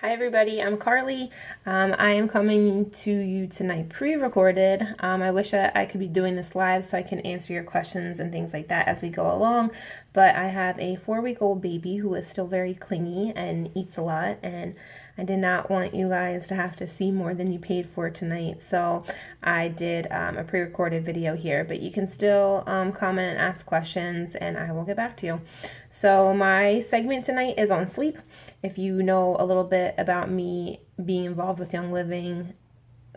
Hi everybody, I'm Carly. I am coming to you tonight pre-recorded. I wish that I could be doing this live so I can answer your questions and things like that as we go along, but I have a 4-week-old baby who is still very clingy and eats a lot, and I did not want you guys to have to see more than you paid for tonight, so I did a pre-recorded video here, but you can still comment and ask questions and I will get back to you. So my segment tonight is on sleep. If you know a little bit about me being involved with Young Living,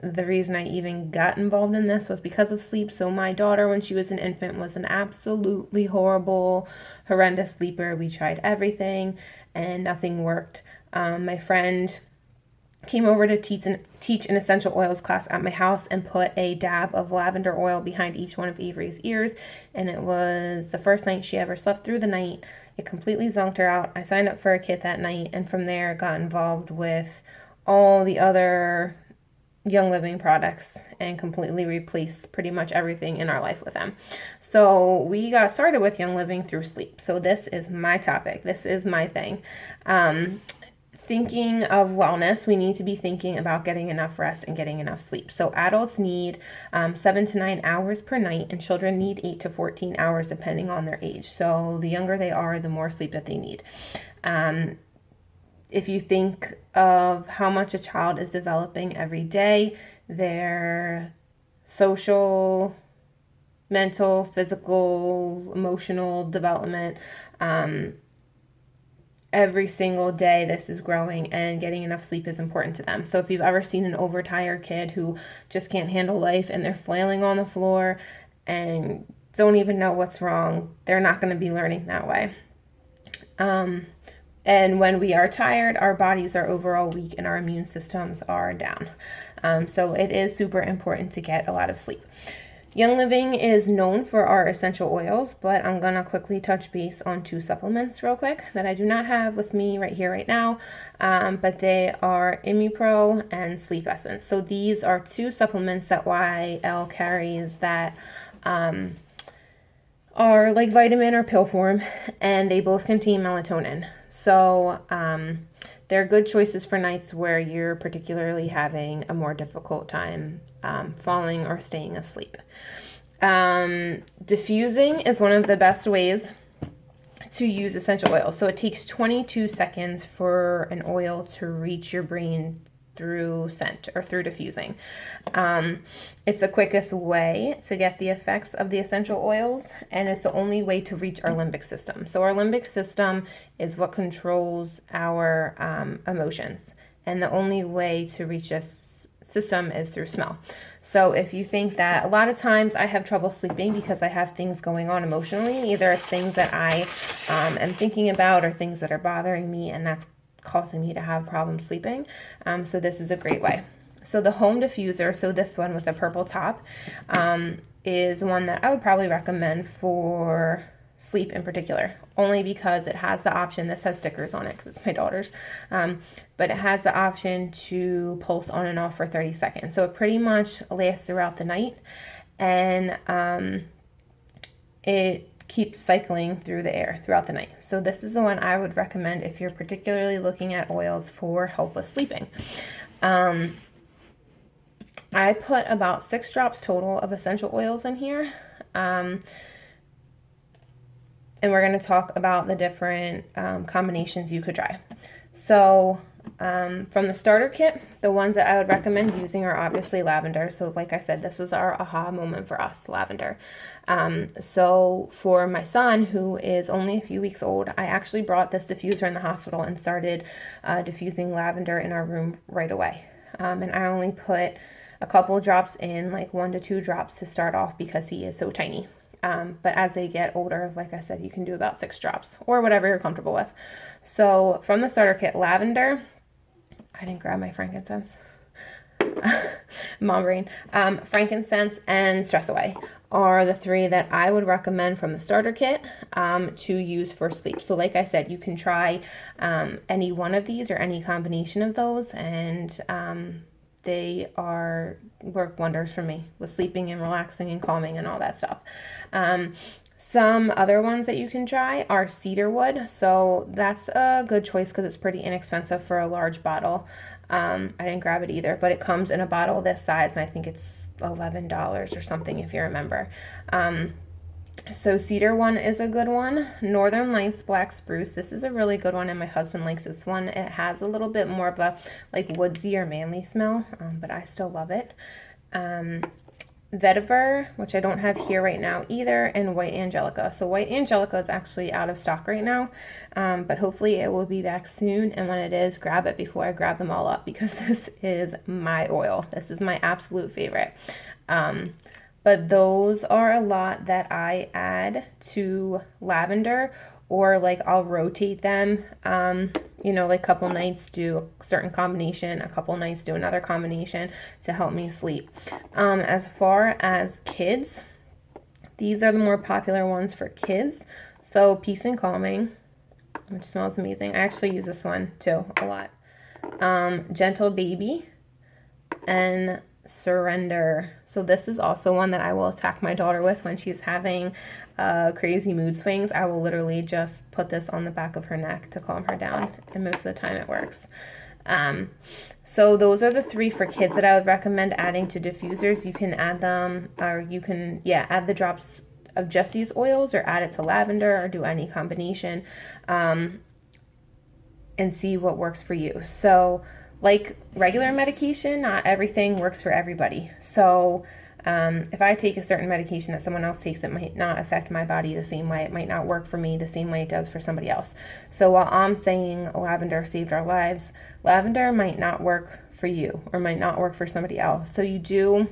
the reason I even got involved in this was because of sleep. So my daughter, when she was an infant, was an absolutely horrible, horrendous sleeper. We tried everything and nothing worked. My friend came over to teach an essential oils class at my house and put a dab of lavender oil behind each one of Avery's ears. And it was the first night she ever slept through the night. It completely zonked her out. I signed up for a kit that night, and from there got involved with all the other Young Living products and completely replaced pretty much everything in our life with them. So we got started with Young Living through sleep. So this is my topic. This is my thing. Thinking of wellness, we need to be thinking about getting enough rest and getting enough sleep. So adults need 7 to 9 hours per night, and children need 8 to 14 hours depending on their age. So the younger they are, the more sleep that they need. If you think of how much a child is developing every day, their social, mental, physical, emotional development, every single day this is growing, and getting enough sleep is important to them. So if you've ever seen an overtired kid who just can't handle life and they're flailing on the floor and don't even know what's wrong, they're not going to be learning that way. And when we are tired, our bodies are overall weak and our immune systems are down. So it is super important to get a lot of sleep. Young Living is known for our essential oils, but I'm going to quickly touch base on 2 supplements real quick that I do not have with me right here, right now, but they are ImmuPro and Sleep Essence. So these are 2 supplements that YL carries that are like vitamin or pill form, and they both contain melatonin. So they're good choices for nights where you're particularly having a more difficult time falling or staying asleep. Diffusing is one of the best ways to use essential oils. So it takes 22 seconds for an oil to reach your brain through scent or through diffusing. It's the quickest way to get the effects of the essential oils, and it's the only way to reach our limbic system. So our limbic system is what controls our emotions, and the only way to reach this system is through smell. So if you think that a lot of times I have trouble sleeping because I have things going on emotionally, either it's things that I am thinking about or things that are bothering me, and that's causing me to have problems sleeping. So this is a great way. So the home diffuser, so this one with the purple top, is one that I would probably recommend for sleep in particular, only because it has the option, this has stickers on it because it's my daughter's, but it has the option to pulse on and off for 30 seconds. So it pretty much lasts throughout the night, and it keeps cycling through the air throughout the night. So this is the one I would recommend if you're particularly looking at oils for help with sleeping. I put about 6 drops total of essential oils in here. And we're going to talk about the different combinations you could try. So from the starter kit, the ones that I would recommend using are obviously lavender. So like I said, this was our aha moment for us, lavender. So for my son, who is only a few weeks old, I actually brought this diffuser in the hospital and started diffusing lavender in our room right away. And I only put a couple drops in, like 1 to 2 drops to start off because he is so tiny. But as they get older, like I said, you can do about 6 drops or whatever you're comfortable with. So from the starter kit, lavender, I didn't grab my frankincense. Mom brain. Frankincense and Stress Away are the 3 that I would recommend from the starter kit to use for sleep. So like I said, you can try any one of these or any combination of those, and they work wonders for me with sleeping and relaxing and calming and all that stuff. Some other ones that you can try are cedarwood. So that's a good choice because it's pretty inexpensive for a large bottle. I didn't grab it either, but it comes in a bottle this size, and I think it's $11 or something if you remember. So cedar one is a good one. Northern Lights black spruce. This is a really good one, and my husband likes this one. It has a little bit more of a like woodsy or manly smell, but I still love it. Vetiver, which I don't have here right now either, and White Angelica. So White Angelica is actually out of stock right now, but hopefully it will be back soon. And when it is, grab it before I grab them all up, because this is my oil. This is my absolute favorite. But those are a lot that I add to lavender, or like I'll rotate them. Like a couple nights do a certain combination, a couple nights do another combination to help me sleep. As far as kids, these are the more popular ones for kids. So Peace and Calming, which smells amazing. I actually use this one too a lot. Gentle Baby and Surrender. So this is also one that I will attack my daughter with when she's having crazy mood swings. I will literally just put this on the back of her neck to calm her down, and most of the time it works. So those are the 3 for kids that I would recommend adding to diffusers. You can add them, or you can add the drops of just these oils, or add it to lavender, or do any combination, and see what works for you. So like regular medication, not everything works for everybody. So if I take a certain medication that someone else takes, it might not affect my body the same way. It might not work for me the same way it does for somebody else. So while I'm saying lavender saved our lives, lavender might not work for you, or might not work for somebody else. So you do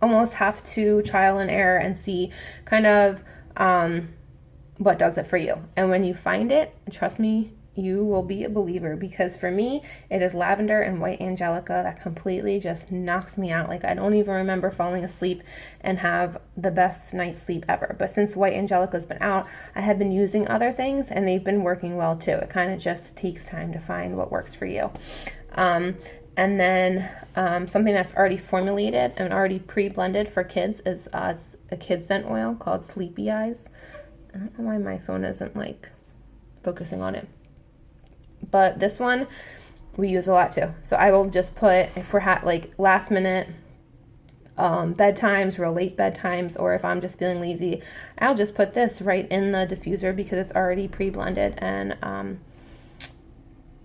almost have to trial and error and see kind of what does it for you. And when you find it, trust me, you will be a believer, because for me, it is lavender and White Angelica that completely just knocks me out. Like, I don't even remember falling asleep and have the best night's sleep ever. But since White Angelica's been out, I have been using other things, and they've been working well too. It kind of just takes time to find what works for you. And then something that's already formulated and already pre-blended for kids is a kids scent oil called Sleepy Eyes. I don't know why my phone isn't like focusing on it. But this one we use a lot too. So I will just put, if we're like last minute bedtimes, real late bedtimes, or if I'm just feeling lazy, I'll just put this right in the diffuser because it's already pre-blended. And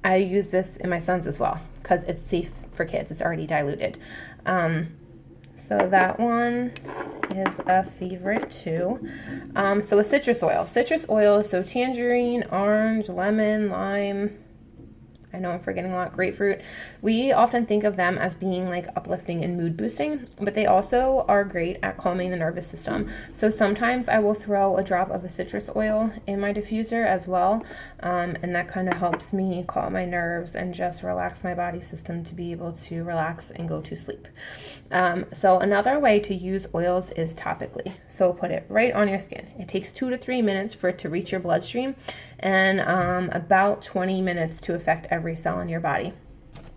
I use this in my son's as well because it's safe for kids. It's already diluted. So that one is a favorite too. So a citrus oil. Citrus oil, so tangerine, orange, lemon, lime. I know I'm forgetting a lot. Grapefruit. We often think of them as being like uplifting and mood boosting, but they also are great at calming the nervous system. So sometimes I will throw a drop of a citrus oil in my diffuser as well, and that kind of helps me calm my nerves and just relax my body system to be able to relax and go to sleep. So another way to use oils is topically. So put it right on your skin. It takes 2 to 3 minutes for it to reach your bloodstream, and about 20 minutes to affect every cell in your body.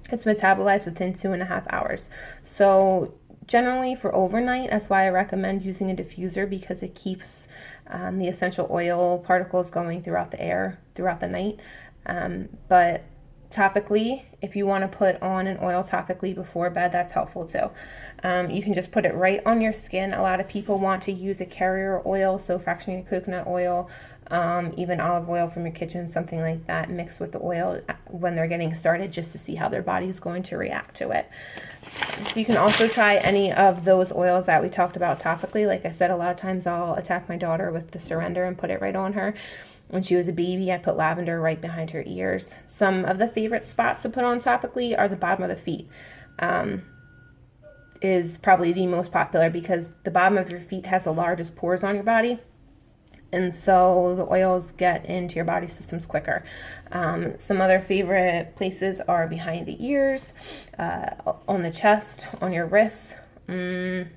It's metabolized within 2.5 hours. So generally for overnight, that's why I recommend using a diffuser, because it keeps the essential oil particles going throughout the air throughout the night. But topically, if you want to put on an oil topically before bed, that's helpful too. You can just put it right on your skin. A lot of people want to use a carrier oil, so fractionated coconut oil, even olive oil from your kitchen, something like that, mixed with the oil when they're getting started, just to see how their body is going to react to it. So you can also try any of those oils that we talked about topically. Like I said, a lot of times I'll attack my daughter with the Surrender and put it right on her. When she was a baby, I put lavender right behind her ears. Some of the favorite spots to put on topically are the bottom of the feet. Is probably the most popular because the bottom of your feet has the largest pores on your body. And so the oils get into your body systems quicker. Some other favorite places are behind the ears, on the chest, on your wrists, down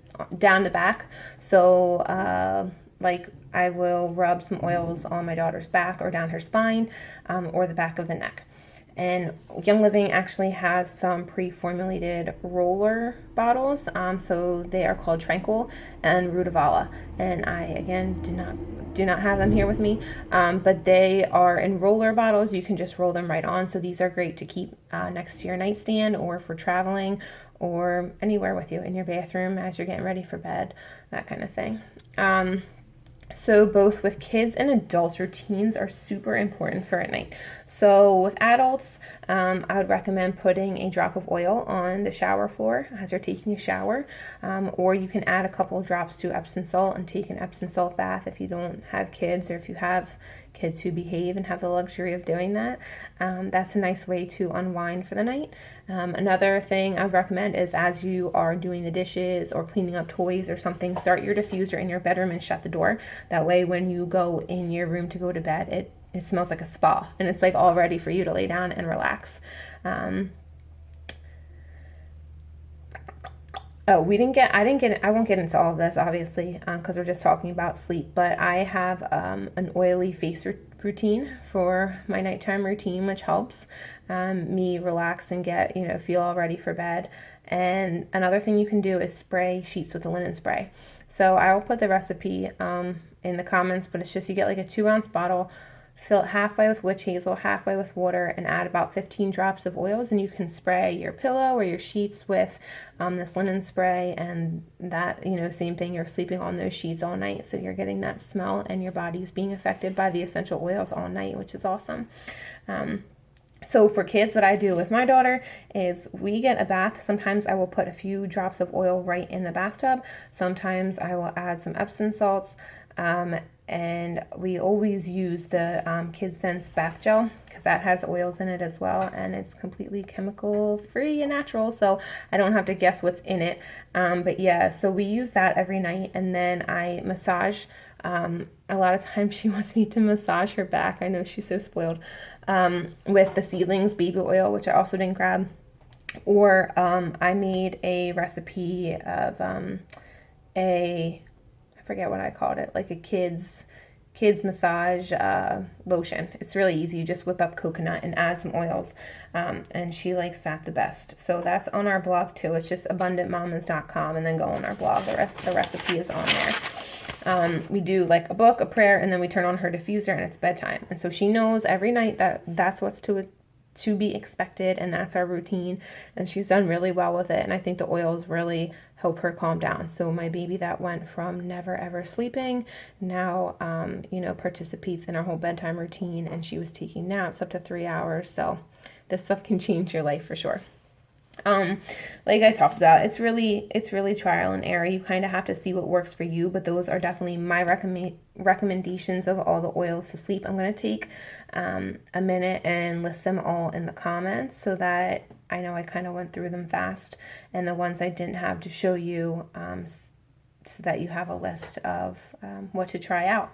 the back. So like I will rub some oils on my daughter's back or down her spine, or the back of the neck. And Young Living actually has some pre-formulated roller bottles. So they are called Tranquil and Rutavala. And I, again, do not have them here with me, but they are in roller bottles. You can just roll them right on. So these are great to keep next to your nightstand or for traveling or anywhere with you in your bathroom as you're getting ready for bed, that kind of thing. So both with kids and adults, routines are super important for at night. So with adults, I would recommend putting a drop of oil on the shower floor as you're taking a shower, or you can add a couple drops to Epsom salt and take an Epsom salt bath if you don't have kids, or if you have kids who behave and have the luxury of doing that. That's a nice way to unwind for the night. Another thing I would recommend is as you are doing the dishes or cleaning up toys or something, start your diffuser in your bedroom and shut the door. That way when you go in your room to go to bed, it smells like a spa and it's like all ready for you to lay down and relax. I won't get into all of this obviously because we're just talking about sleep, but I have an oily face routine for my nighttime routine, which helps me relax and feel all ready for bed. And another thing you can do is spray sheets with a linen spray. So I will put the recipe in the comments, but it's just you get like a 2-ounce bottle, fill it halfway with witch hazel, halfway with water, and add about 15 drops of oils, and you can spray your pillow or your sheets with this linen spray, and that, same thing, you're sleeping on those sheets all night, so you're getting that smell, and your body's being affected by the essential oils all night, which is awesome. So for kids, what I do with my daughter is we get a bath. Sometimes I will put a few drops of oil right in the bathtub. Sometimes I will add some Epsom salts. And we always use the Kids Sense bath gel because that has oils in it as well, and it's completely chemical free and natural, so I don't have to guess what's in it. But yeah, so we use that every night, and then I massage. A lot of times she wants me to massage her back. I know she's so spoiled. With the Seedlings baby oil, which I also didn't grab. Or I made a recipe of I forget what I called it, like a kids massage lotion. It's really easy. You just whip up coconut and add some oils, and she likes that the best. So that's on our blog too. It's just abundantmamas.com, and then go on our blog. The recipe is on there. We do like a book, a prayer, and then we turn on her diffuser, and it's bedtime. And so she knows every night that that's what's to be expected, and that's our routine, and she's done really well with it, and I think the oils really help her calm down. So my baby that went from never ever sleeping now participates in our whole bedtime routine, and she was taking naps up to 3 hours. So this stuff can change your life for sure. Like I talked about, it's really trial and error. You kind of have to see what works for you, but those are definitely my recommendations of all the oils to sleep. I'm going to take a minute and list them all in the comments so that I know I kind of went through them fast, and the ones I didn't have to show you so that you have a list of what to try out.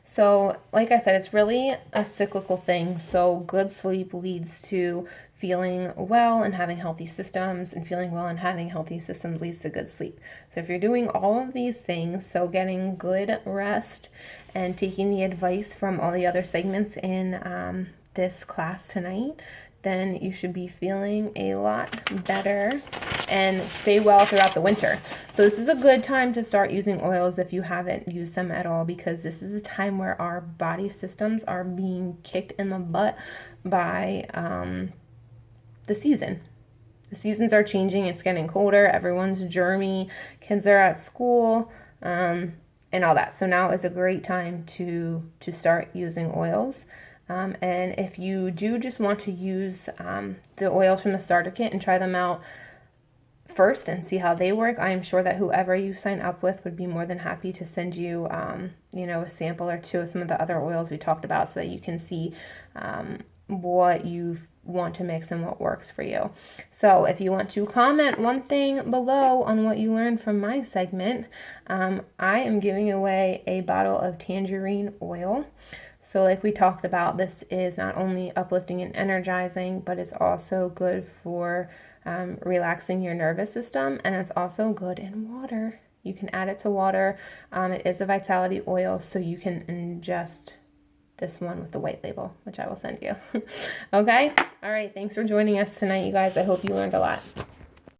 So like I said, it's really a cyclical thing. So good sleep leads to feeling well and having healthy systems, and feeling well and having healthy systems leads to good sleep. So if you're doing all of these things, so getting good rest and taking the advice from all the other segments in this class tonight, then you should be feeling a lot better and stay well throughout the winter. So this is a good time to start using oils if you haven't used them at all, because this is a time where our body systems are being kicked in the butt by the season. The seasons are changing. It's getting colder. Everyone's germy. Kids are at school, and all that. So now is a great time to start using oils. And if you do just want to use the oils from the starter kit and try them out first and see how they work, I am sure that whoever you sign up with would be more than happy to send you, a sample or two of some of the other oils we talked about, so that you can see what you want to mix and what works for you. So if you want to comment one thing below on what you learned from my segment, I am giving away a bottle of tangerine oil. So like we talked about, this is not only uplifting and energizing, but it's also good for relaxing your nervous system, and it's also good in water. You can add it to water. It is a vitality oil, so you can ingest this one with the white label, which I will send you. Okay? All right. Thanks for joining us tonight, you guys. I hope you learned a lot.